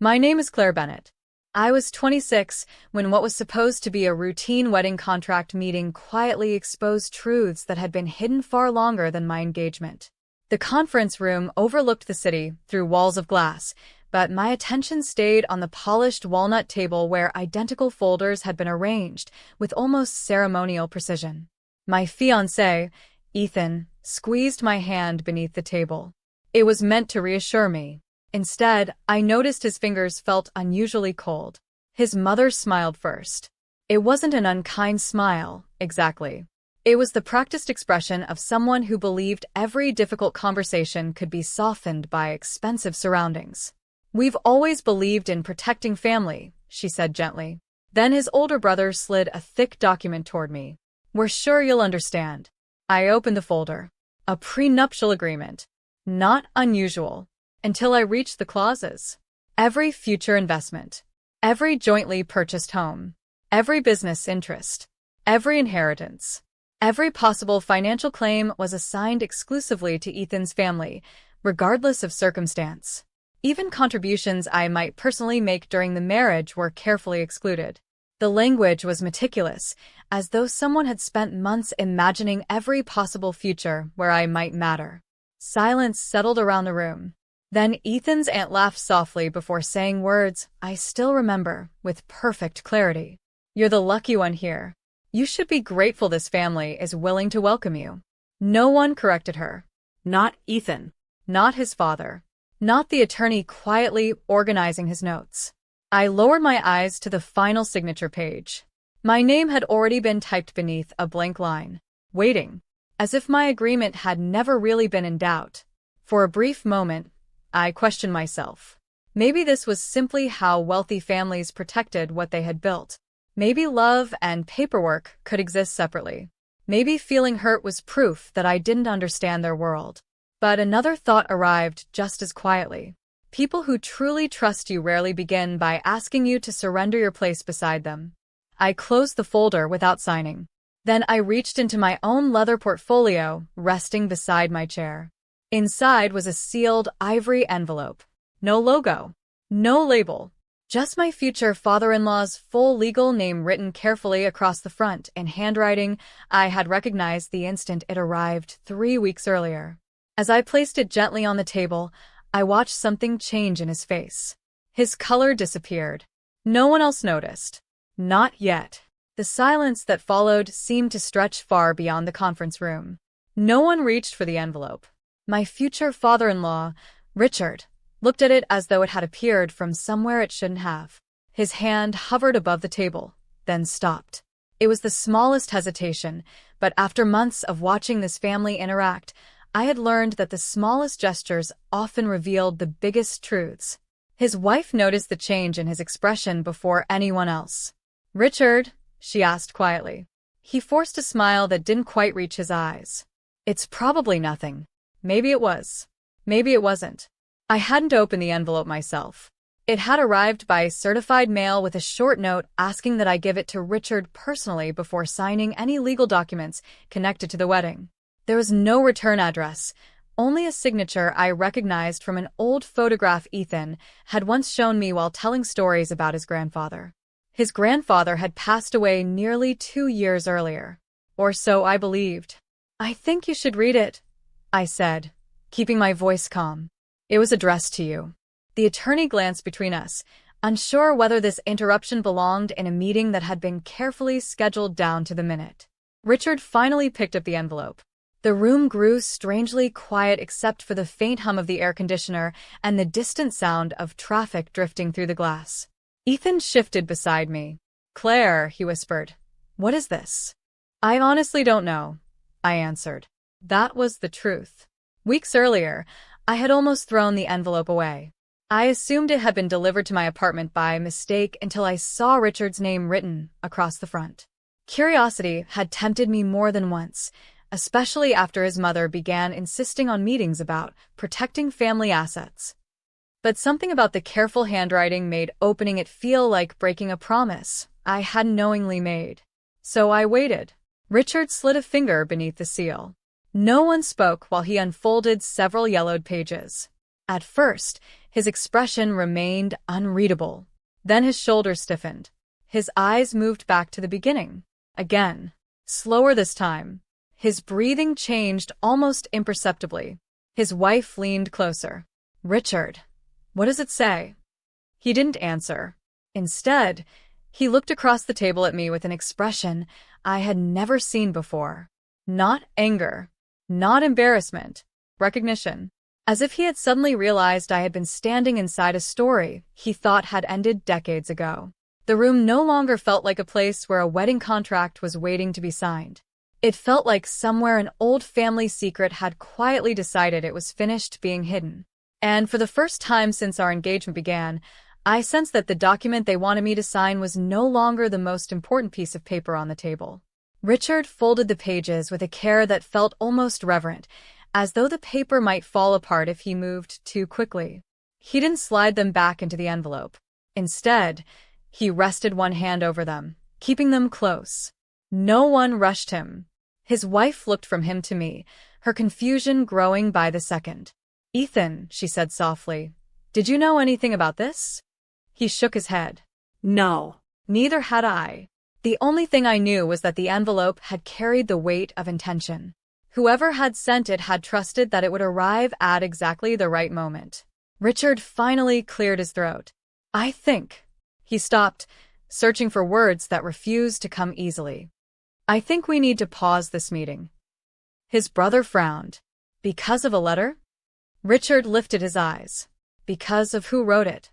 My name is Claire Bennett. I was 26 when what was supposed to be a routine wedding contract meeting quietly exposed truths that had been hidden far longer than my engagement. The conference room overlooked the city through walls of glass, but my attention stayed on the polished walnut table where identical folders had been arranged with almost ceremonial precision. My fiancé, Ethan, squeezed my hand beneath the table. It was meant to reassure me. Instead, I noticed his fingers felt unusually cold. His mother smiled first. It wasn't an unkind smile, exactly. It was the practiced expression of someone who believed every difficult conversation could be softened by expensive surroundings. "We've always believed in protecting family," she said gently. Then his older brother slid a thick document toward me. "We're sure you'll understand." I opened the folder. A prenuptial agreement. Not unusual. Until I reached the clauses. Every future investment. Every jointly purchased home. Every business interest. Every inheritance. Every possible financial claim was assigned exclusively to Ethan's family, regardless of circumstance. Even contributions I might personally make during the marriage were carefully excluded. The language was meticulous, as though someone had spent months imagining every possible future where I might matter. Silence settled around the room. Then Ethan's aunt laughed softly before saying words I still remember with perfect clarity. "You're the lucky one here. You should be grateful this family is willing to welcome you." No one corrected her. Not Ethan. Not his father. Not the attorney quietly organizing his notes. I lowered my eyes to the final signature page. My name had already been typed beneath a blank line, waiting, as if my agreement had never really been in doubt. For a brief moment, I questioned myself. Maybe this was simply how wealthy families protected what they had built. Maybe love and paperwork could exist separately. Maybe feeling hurt was proof that I didn't understand their world. But another thought arrived just as quietly. People who truly trust you rarely begin by asking you to surrender your place beside them. I closed the folder without signing. Then I reached into my own leather portfolio, resting beside my chair. Inside was a sealed ivory envelope. No logo. No label. Just my future father-in-law's full legal name written carefully across the front in handwriting I had recognized the instant it arrived 3 weeks earlier. As I placed it gently on the table, I watched something change in his face. His color disappeared. No one else noticed. Not yet. The silence that followed seemed to stretch far beyond the conference room. No one reached for the envelope. My future father-in-law, Richard, looked at it as though it had appeared from somewhere it shouldn't have. His hand hovered above the table, then stopped. It was the smallest hesitation, but after months of watching this family interact, I had learned that the smallest gestures often revealed the biggest truths. His wife noticed the change in his expression before anyone else. "Richard?" she asked quietly. He forced a smile that didn't quite reach his eyes. "It's probably nothing." Maybe it was. Maybe it wasn't. I hadn't opened the envelope myself. It had arrived by certified mail with a short note asking that I give it to Richard personally before signing any legal documents connected to the wedding. There was no return address, only a signature I recognized from an old photograph Ethan had once shown me while telling stories about his grandfather. His grandfather had passed away nearly 2 years earlier. Or so I believed. "I think you should read it," I said, keeping my voice calm. "It was addressed to you." The attorney glanced between us, unsure whether this interruption belonged in a meeting that had been carefully scheduled down to the minute. Richard finally picked up the envelope. The room grew strangely quiet except for the faint hum of the air conditioner and the distant sound of traffic drifting through the glass. Ethan shifted beside me. "Claire," he whispered, "what is this?" "I honestly don't know," I answered. That was the truth. Weeks earlier, I had almost thrown the envelope away. I assumed it had been delivered to my apartment by mistake until I saw Richard's name written across the front. Curiosity had tempted me more than once, especially after his mother began insisting on meetings about protecting family assets. But something about the careful handwriting made opening it feel like breaking a promise I hadn't knowingly made. So I waited. Richard slid a finger beneath the seal. No one spoke while he unfolded several yellowed pages. At first, his expression remained unreadable. Then his shoulders stiffened. His eyes moved back to the beginning. Again, slower this time. His breathing changed almost imperceptibly. His wife leaned closer. "Richard, what does it say?" He didn't answer. Instead, he looked across the table at me with an expression I had never seen before. Not anger, not embarrassment, recognition. As if he had suddenly realized I had been standing inside a story he thought had ended decades ago. The room no longer felt like a place where a wedding contract was waiting to be signed. It felt like somewhere an old family secret had quietly decided it was finished being hidden. And for the first time since our engagement began, I sensed that the document they wanted me to sign was no longer the most important piece of paper on the table. Richard folded the pages with a care that felt almost reverent, as though the paper might fall apart if he moved too quickly. He didn't slide them back into the envelope. Instead, he rested one hand over them, keeping them close. No one rushed him. His wife looked from him to me, her confusion growing by the second. "Ethan," she said softly, "did you know anything about this?" He shook his head. "No." Neither had I. The only thing I knew was that the envelope had carried the weight of intention. Whoever had sent it had trusted that it would arrive at exactly the right moment. Richard finally cleared his throat. "I think." He stopped, searching for words that refused to come easily. "I think we need to pause this meeting." His brother frowned. "Because of a letter?" Richard lifted his eyes. "Because of who wrote it."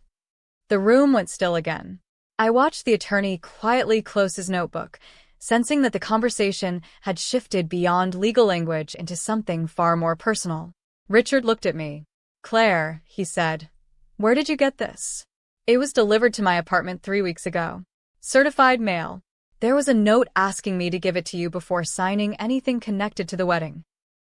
The room went still again. I watched the attorney quietly close his notebook, sensing that the conversation had shifted beyond legal language into something far more personal. Richard looked at me. "Claire," he said, "where did you get this?" "It was delivered to my apartment 3 weeks ago. Certified mail. There was a note asking me to give it to you before signing anything connected to the wedding."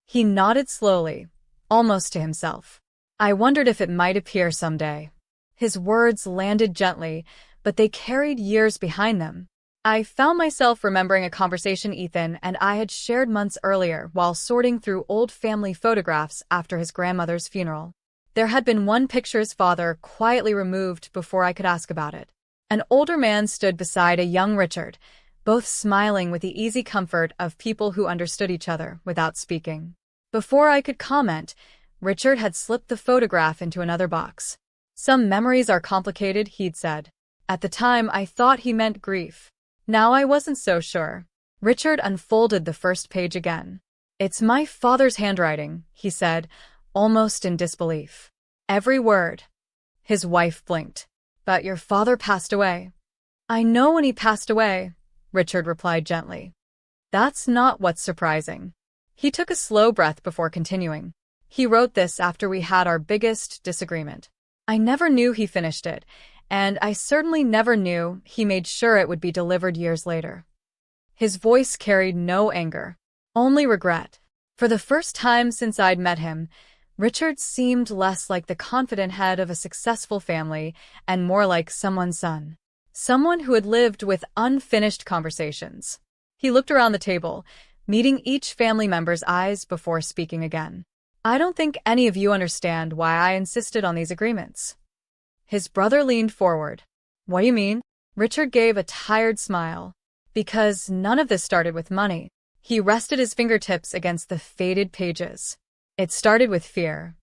He nodded slowly, almost to himself. I wondered if it might appear someday. His words landed gently, but they carried years behind them. I found myself remembering a conversation Ethan and I had shared months earlier while sorting through old family photographs after his grandmother's funeral. There had been one picture his father quietly removed before I could ask about it. An older man stood beside a young Richard, both smiling with the easy comfort of people who understood each other without speaking. Before I could comment, Richard had slipped the photograph into another box. "Some memories are complicated," he'd said. At the time, I thought he meant grief. Now I wasn't so sure. Richard unfolded the first page again. "It's my father's handwriting," he said, almost in disbelief. "Every word." His wife blinked. "But your father passed away." "I know when he passed away," Richard replied gently. "That's not what's surprising." He took a slow breath before continuing. "He wrote this after we had our biggest disagreement. I never knew he finished it, and I certainly never knew he made sure it would be delivered years later." His voice carried no anger, only regret. For the first time since I'd met him, Richard seemed less like the confident head of a successful family and more like someone's son. Someone who had lived with unfinished conversations. He looked around the table, meeting each family member's eyes before speaking again. "I don't think any of you understand why I insisted on these agreements." His brother leaned forward. "What do you mean?" Richard gave a tired smile. "Because none of this started with money." He rested his fingertips against the faded pages. "It started with fear."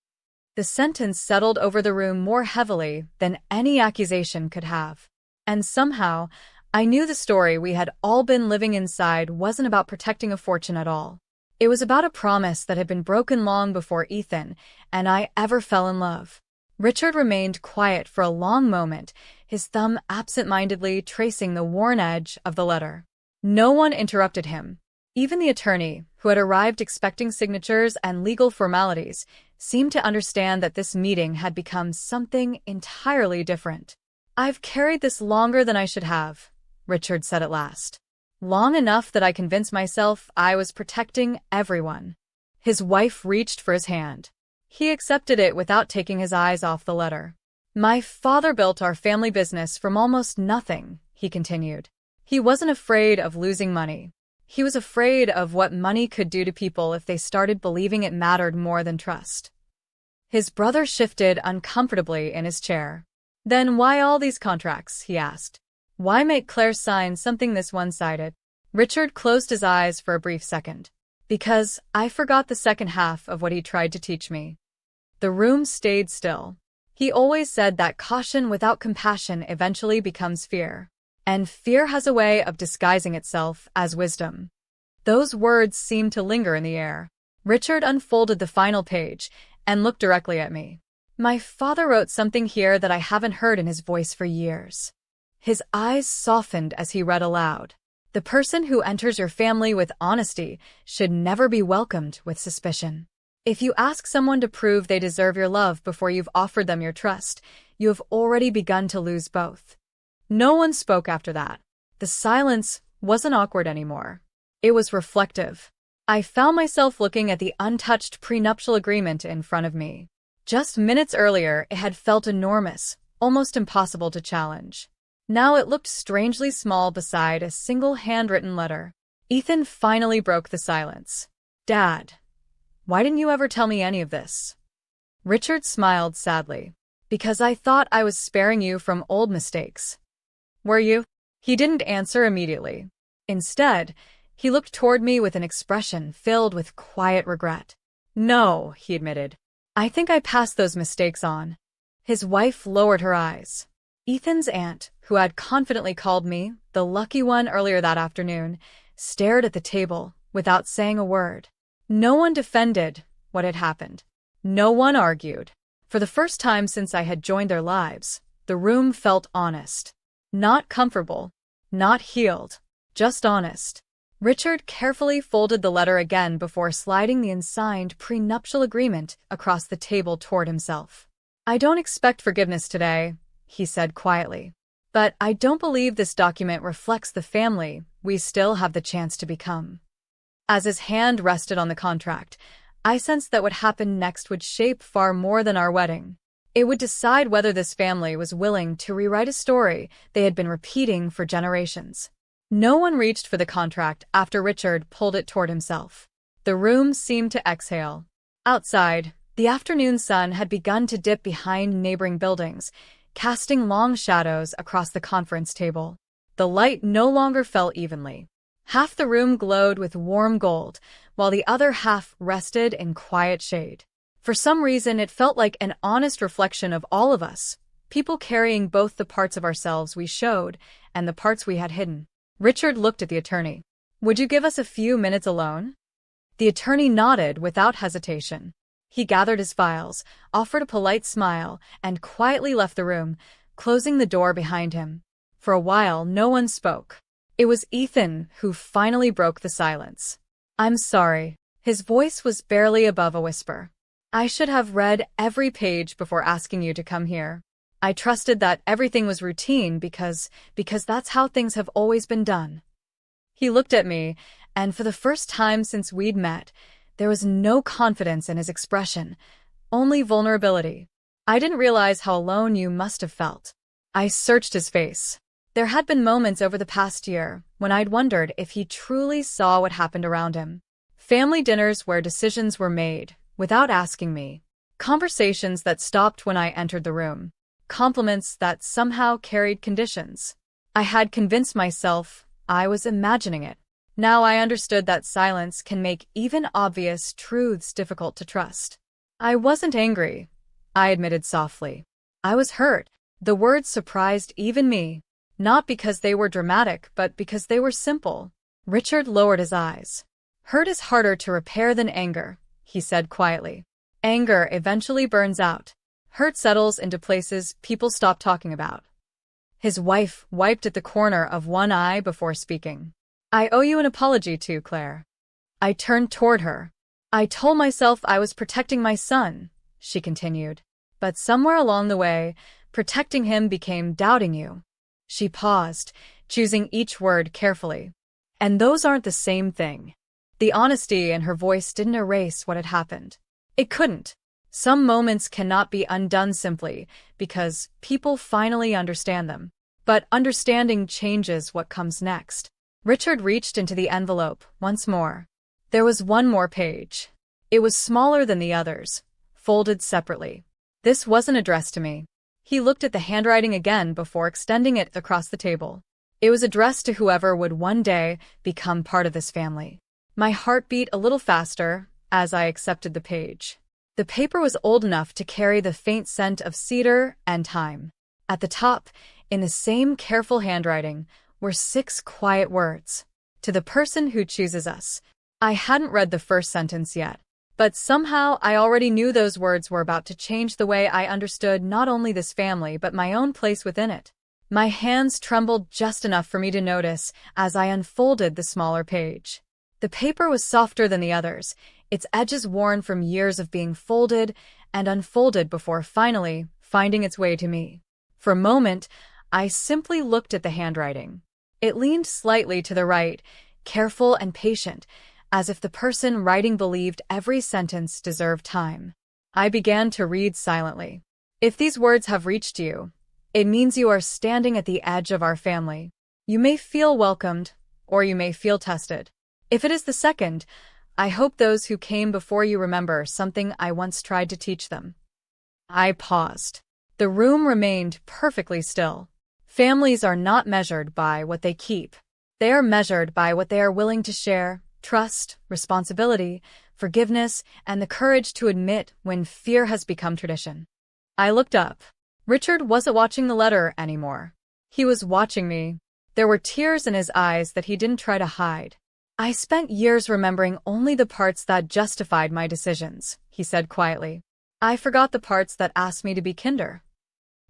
The sentence settled over the room more heavily than any accusation could have. And somehow, I knew the story we had all been living inside wasn't about protecting a fortune at all. It was about a promise that had been broken long before Ethan and I ever fell in love. Richard remained quiet for a long moment, his thumb absent-mindedly tracing the worn edge of the letter. No one interrupted him. Even the attorney, who had arrived expecting signatures and legal formalities, seemed to understand that this meeting had become something entirely different. "I've carried this longer than I should have," Richard said at last. "Long enough that I convinced myself I was protecting everyone." His wife reached for his hand. He accepted it without taking his eyes off the letter. "My father built our family business from almost nothing," he continued. "He wasn't afraid of losing money. He was afraid of what money could do to people if they started believing it mattered more than trust." His brother shifted uncomfortably in his chair. Then why all these contracts, he asked. Why make Claire sign something this one-sided? Richard closed his eyes for a brief second. Because I forgot the second half of what he tried to teach me. The room stayed still. He always said that caution without compassion eventually becomes fear. And fear has a way of disguising itself as wisdom. Those words seemed to linger in the air. Richard unfolded the final page and looked directly at me. My father wrote something here that I haven't heard in his voice for years. His eyes softened as he read aloud. The person who enters your family with honesty should never be welcomed with suspicion. If you ask someone to prove they deserve your love before you've offered them your trust, you have already begun to lose both. No one spoke after that. The silence wasn't awkward anymore. It was reflective. I found myself looking at the untouched prenuptial agreement in front of me. Just minutes earlier, it had felt enormous, almost impossible to challenge. Now it looked strangely small beside a single handwritten letter. Ethan finally broke the silence. Dad, why didn't you ever tell me any of this? Richard smiled sadly. Because I thought I was sparing you from old mistakes. Were you? He didn't answer immediately. Instead, he looked toward me with an expression filled with quiet regret. No, he admitted. I think I passed those mistakes on. His wife lowered her eyes. Ethan's aunt, who had confidently called me the lucky one earlier that afternoon, stared at the table without saying a word. No one defended what had happened. No one argued. For the first time since I had joined their lives, the room felt honest. Not comfortable, not healed, just honest. Richard carefully folded the letter again before sliding the unsigned prenuptial agreement across the table toward himself. I don't expect forgiveness today, he said quietly. But I don't believe this document reflects the family we still have the chance to become. As his hand rested on the contract, I sensed that what happened next would shape far more than our wedding. It would decide whether this family was willing to rewrite a story they had been repeating for generations. No one reached for the contract after Richard pulled it toward himself. The room seemed to exhale. Outside, the afternoon sun had begun to dip behind neighboring buildings, casting long shadows across the conference table. The light no longer fell evenly. Half the room glowed with warm gold, while the other half rested in quiet shade. For some reason, it felt like an honest reflection of all of us, people carrying both the parts of ourselves we showed and the parts we had hidden. Richard looked at the attorney. Would you give us a few minutes alone? The attorney nodded without hesitation. He gathered his files, offered a polite smile, and quietly left the room, closing the door behind him. For a while, no one spoke. It was Ethan who finally broke the silence. I'm sorry. His voice was barely above a whisper. I should have read every page before asking you to come here. I trusted that everything was routine because that's how things have always been done. He looked at me, and for the first time since we'd met, there was no confidence in his expression, only vulnerability. I didn't realize how alone you must have felt. I searched his face. There had been moments over the past year when I'd wondered if he truly saw what happened around him. Family dinners where decisions were made, without asking me. Conversations that stopped when I entered the room. Compliments that somehow carried conditions. I had convinced myself I was imagining it. Now I understood that silence can make even obvious truths difficult to trust. I wasn't angry, I admitted softly. I was hurt. The words surprised even me. Not because they were dramatic, but because they were simple. Richard lowered his eyes. Hurt is harder to repair than anger, he said quietly. Anger eventually burns out. Hurt settles into places people stop talking about. His wife wiped at the corner of one eye before speaking. I owe you an apology too, Claire. I turned toward her. I told myself I was protecting my son, she continued. But somewhere along the way, protecting him became doubting you. She paused, choosing each word carefully. And those aren't the same thing. The honesty in her voice didn't erase what had happened. It couldn't. Some moments cannot be undone simply because people finally understand them. But understanding changes what comes next. Richard reached into the envelope once more. There was one more page. It was smaller than the others, folded separately. This wasn't addressed to me. He looked at the handwriting again before extending it across the table. It was addressed to whoever would one day become part of this family. My heart beat a little faster as I accepted the page. The paper was old enough to carry the faint scent of cedar and thyme. At the top, in the same careful handwriting, were 6 quiet words. To the person who chooses us. I hadn't read the first sentence yet, but somehow I already knew those words were about to change the way I understood not only this family but my own place within it. My hands trembled just enough for me to notice as I unfolded the smaller page. The paper was softer than the others, its edges worn from years of being folded and unfolded before finally finding its way to me. For a moment, I simply looked at the handwriting. It leaned slightly to the right, careful and patient, as if the person writing believed every sentence deserved time. I began to read silently. If these words have reached you, it means you are standing at the edge of our family. You may feel welcomed, or you may feel tested. If it is the second, I hope those who came before you remember something I once tried to teach them. I paused. The room remained perfectly still. Families are not measured by what they keep. They are measured by what they are willing to share: trust, responsibility, forgiveness, and the courage to admit when fear has become tradition. I looked up. Richard wasn't watching the letter anymore. He was watching me. There were tears in his eyes that he didn't try to hide. I spent years remembering only the parts that justified my decisions, he said quietly. I forgot the parts that asked me to be kinder.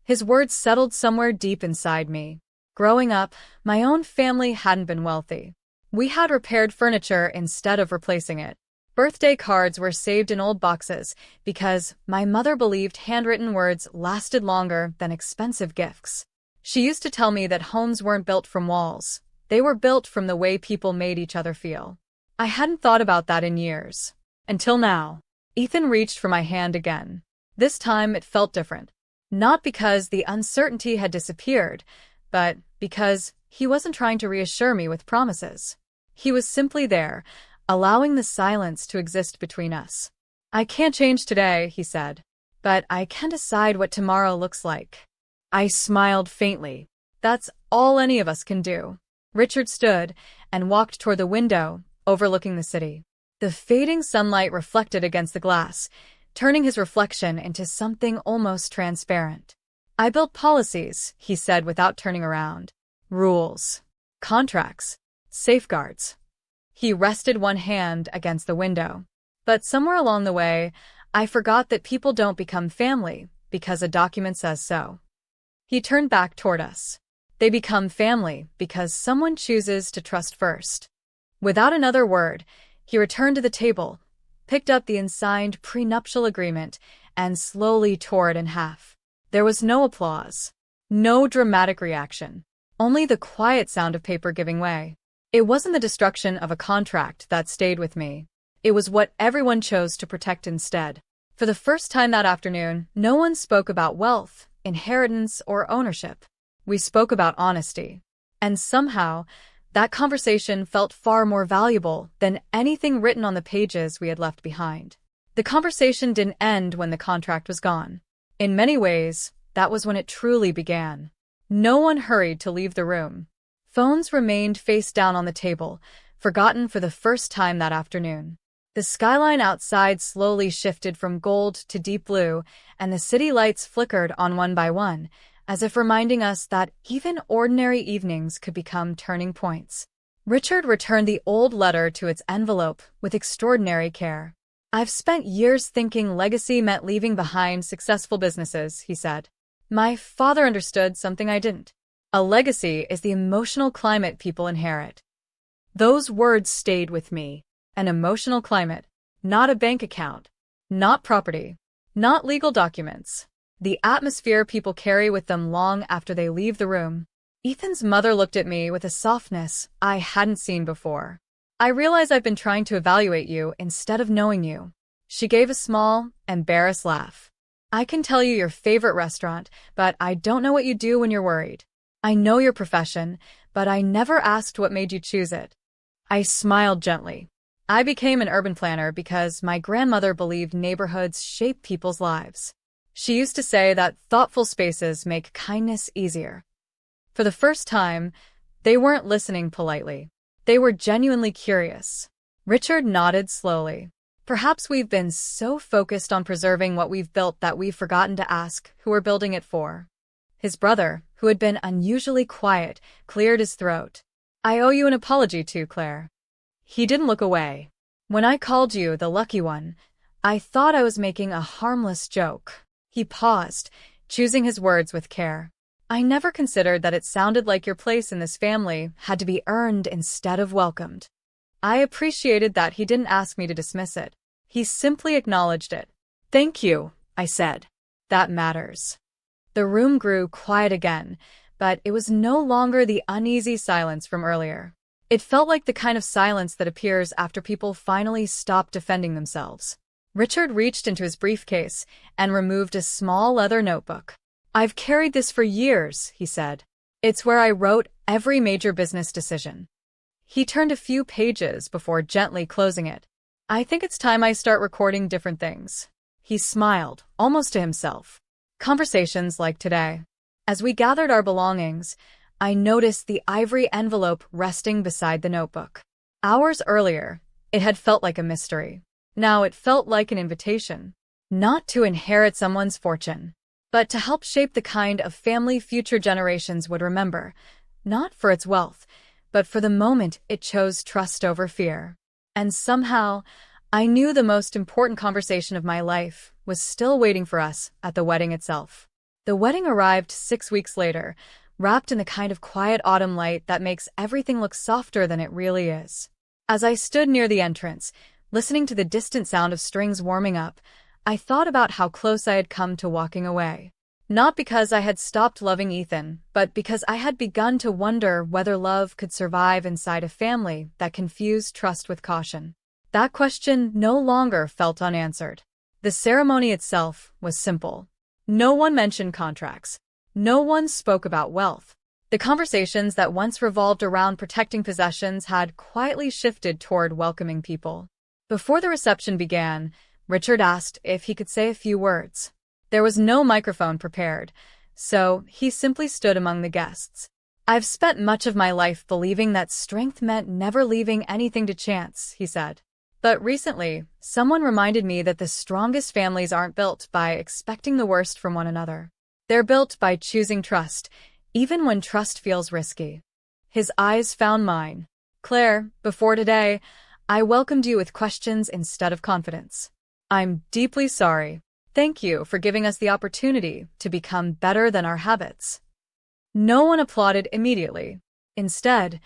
His words settled somewhere deep inside me. Growing up, my own family hadn't been wealthy. We had repaired furniture instead of replacing it. Birthday cards were saved in old boxes because my mother believed handwritten words lasted longer than expensive gifts. She used to tell me that homes weren't built from walls. They were built from the way people made each other feel. I hadn't thought about that in years. Until now. Ethan reached for my hand again. This time it felt different. Not because the uncertainty had disappeared, but because he wasn't trying to reassure me with promises. He was simply there, allowing the silence to exist between us. I can't change today, he said, but I can decide what tomorrow looks like. I smiled faintly. That's all any of us can do. Richard stood and walked toward the window, overlooking the city. The fading sunlight reflected against the glass, turning his reflection into something almost transparent. I built policies, he said without turning around. Rules. Contracts. Safeguards. He rested one hand against the window. But somewhere along the way, I forgot that people don't become family because a document says so. He turned back toward us. They become family because someone chooses to trust first. Without another word, he returned to the table, picked up the unsigned prenuptial agreement, and slowly tore it in half. There was no applause, no dramatic reaction, only the quiet sound of paper giving way. It wasn't the destruction of a contract that stayed with me. It was what everyone chose to protect instead. For the first time that afternoon, no one spoke about wealth, inheritance, or ownership. We spoke about honesty. And somehow, that conversation felt far more valuable than anything written on the pages we had left behind. The conversation didn't end when the contract was gone. In many ways, that was when it truly began. No one hurried to leave the room. Phones remained face down on the table, forgotten for the first time that afternoon. The skyline outside slowly shifted from gold to deep blue, and the city lights flickered on one by one, as if reminding us that even ordinary evenings could become turning points. Richard returned the old letter to its envelope with extraordinary care. I've spent years thinking legacy meant leaving behind successful businesses, he said. My father understood something I didn't. A legacy is the emotional climate people inherit. Those words stayed with me. An emotional climate, not a bank account, not property, not legal documents. The atmosphere people carry with them long after they leave the room. Ethan's mother looked at me with a softness I hadn't seen before. I realize I've been trying to evaluate you instead of knowing you. She gave a small, embarrassed laugh. I can tell you your favorite restaurant, but I don't know what you do when you're worried. I know your profession, but I never asked what made you choose it. I smiled gently. I became an urban planner because my grandmother believed neighborhoods shape people's lives. She used to say that thoughtful spaces make kindness easier. For the first time, they weren't listening politely. They were genuinely curious. Richard nodded slowly. Perhaps we've been so focused on preserving what we've built that we've forgotten to ask who we're building it for. His brother, who had been unusually quiet, cleared his throat. I owe you an apology too, Claire. He didn't look away. When I called you the lucky one, I thought I was making a harmless joke. He paused, choosing his words with care. I never considered that it sounded like your place in this family had to be earned instead of welcomed. I appreciated that he didn't ask me to dismiss it. He simply acknowledged it. Thank you, I said. That matters. The room grew quiet again, but it was no longer the uneasy silence from earlier. It felt like the kind of silence that appears after people finally stop defending themselves. Richard reached into his briefcase and removed a small leather notebook. I've carried this for years, he said. It's where I wrote every major business decision. He turned a few pages before gently closing it. I think it's time I start recording different things. He smiled, almost to himself. Conversations like today. As we gathered our belongings, I noticed the ivory envelope resting beside the notebook. Hours earlier, it had felt like a mystery. Now it felt like an invitation. Not to inherit someone's fortune, but to help shape the kind of family future generations would remember, not for its wealth, but for the moment it chose trust over fear. And somehow, I knew the most important conversation of my life was still waiting for us at the wedding itself. The wedding arrived 6 weeks later, wrapped in the kind of quiet autumn light that makes everything look softer than it really is. As I stood near the entrance, listening to the distant sound of strings warming up, I thought about how close I had come to walking away. Not because I had stopped loving Ethan, but because I had begun to wonder whether love could survive inside a family that confused trust with caution. That question no longer felt unanswered. The ceremony itself was simple. No one mentioned contracts. No one spoke about wealth. The conversations that once revolved around protecting possessions had quietly shifted toward welcoming people. Before the reception began, Richard asked if he could say a few words. There was no microphone prepared, so he simply stood among the guests. I've spent much of my life believing that strength meant never leaving anything to chance, he said. But recently, someone reminded me that the strongest families aren't built by expecting the worst from one another. They're built by choosing trust, even when trust feels risky. His eyes found mine. Claire, before today, I welcomed you with questions instead of confidence. I'm deeply sorry. Thank you for giving us the opportunity to become better than our habits. No one applauded immediately. Instead,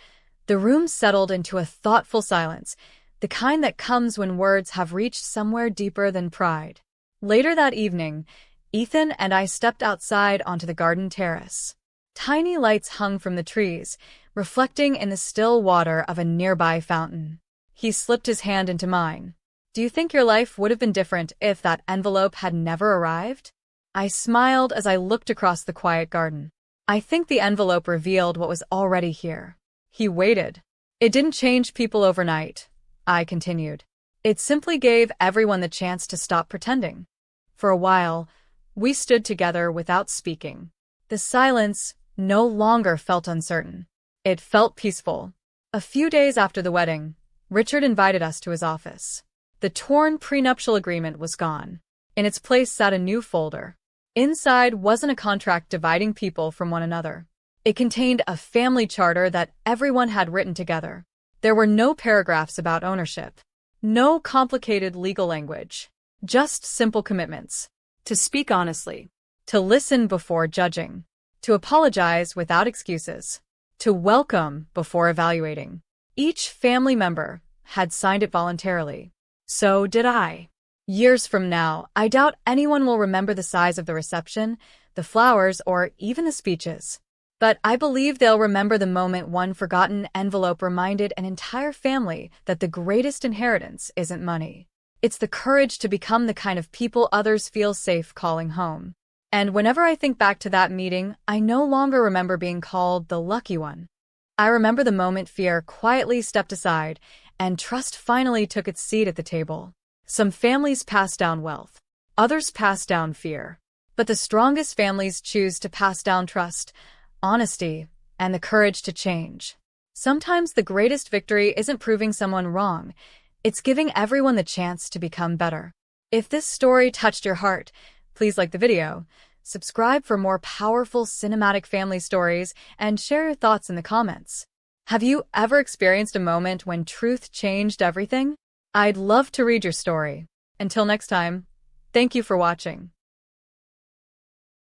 the room settled into a thoughtful silence, the kind that comes when words have reached somewhere deeper than pride. Later that evening, Ethan and I stepped outside onto the garden terrace. Tiny lights hung from the trees, reflecting in the still water of a nearby fountain. He slipped his hand into mine. Do you think your life would have been different if that envelope had never arrived? I smiled as I looked across the quiet garden. I think the envelope revealed what was already here. He waited. It didn't change people overnight, I continued. It simply gave everyone the chance to stop pretending. For a while, we stood together without speaking. The silence no longer felt uncertain. It felt peaceful. A few days after the wedding, Richard invited us to his office. The torn prenuptial agreement was gone. In its place sat a new folder. Inside wasn't a contract dividing people from one another. It contained a family charter that everyone had written together. There were no paragraphs about ownership. No complicated legal language. Just simple commitments. To speak honestly. To listen before judging. To apologize without excuses. To welcome before evaluating. Each family member had signed it voluntarily. So did I. Years from now, I doubt anyone will remember the size of the reception, the flowers, or even the speeches. But I believe they'll remember the moment one forgotten envelope reminded an entire family that the greatest inheritance isn't money. It's the courage to become the kind of people others feel safe calling home. And whenever I think back to that meeting, I no longer remember being called the lucky one. I remember the moment fear quietly stepped aside and trust finally took its seat at the table. Some families pass down wealth, others pass down fear. But the strongest families choose to pass down trust, honesty, and the courage to change. Sometimes the greatest victory isn't proving someone wrong, it's giving everyone the chance to become better. If this story touched your heart, please like the video, subscribe for more powerful cinematic family stories, and share your thoughts in the comments. Have you ever experienced a moment when truth changed everything? I'd love to read your story. Until next time, thank you for watching.